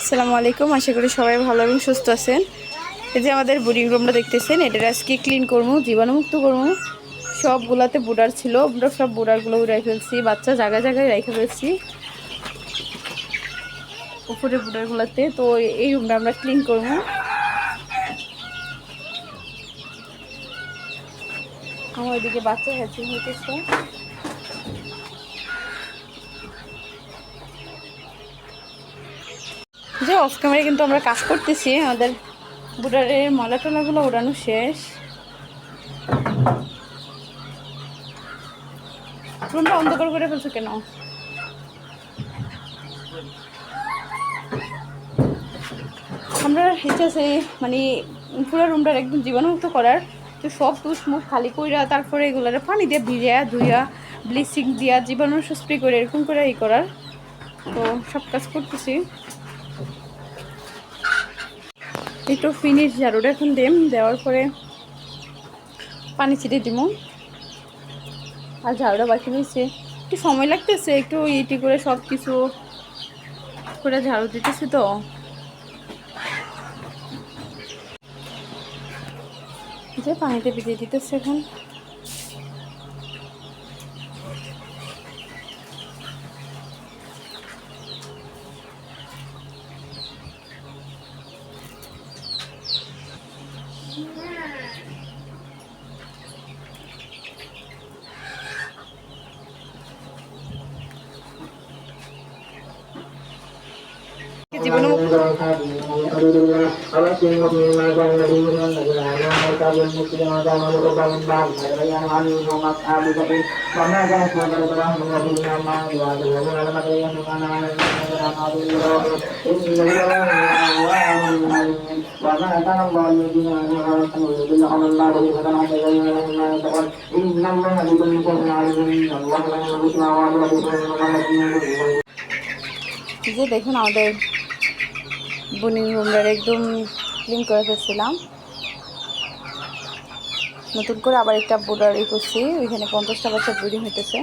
আসসালামু আলাইকুম। আশা করি সবাই ভালো এবং সুস্থ আছেন। এই যে আমাদের বোর্ডিং রুমটা দেখতেছেন, এটা আজকে ক্লিন করবো, জীবাণুমুক্ত করবো। সবগুলাতে বোর্ডার ছিল, আমরা সব বোর্ডারগুলো উড়াই ফেলছি, বাচ্চা জায়গায় জায়গায় রেখে ফেলছি উপরে বোর্ডারগুলোতে। তো এই রুমটা আমরা ক্লিন করবো। আমার ওইদিকে বাচ্চা হ্যাচিং হইতেছে। যে অফ ক্যামেরায় কিন্তু আমরা কাজ করতেছি, আমাদের বোর্ডারের ময়লা টলাগুলো উড়ানো শেষ। রুমটা অন্ধকার করে ফেলছো কেন? আমরা ইচ্ছা আছে মানে পুরো রুমটার একদম জীবাণুমুক্ত করার। তো সব টুস মুখ খালি কইরা তারপরে এগুলোর পানি দিয়ে ভিজা ধুইয়া ব্লিচিং দিয়া জীবাণু স্প্রে করে এরকম করে করার। তো সব কাজ করতেছি। একটু ফিনিশ ঝাড়ুটা এখন দেওয়ার পরে পানি ছিটিয়ে দিব। আর ঝাড়ুটা বাকি রয়েছে, একটু সময় লাগতেছে, একটু ইটি করে সব কিছু করে ঝাড়ু দিতেছি। তো যে পানিতে ভিজিয়ে দিতেছে এখন। জীবাণুমুক্ত যে দেখুন আমাদের বোর্ডিং রুমটা একদম ক্লিন করে ফেলছিলাম। নতুন করে আবার একটা বোর্ডার করছি, ওইখানে 50টা বাচ্চা বোর্ডিং হইতেছে।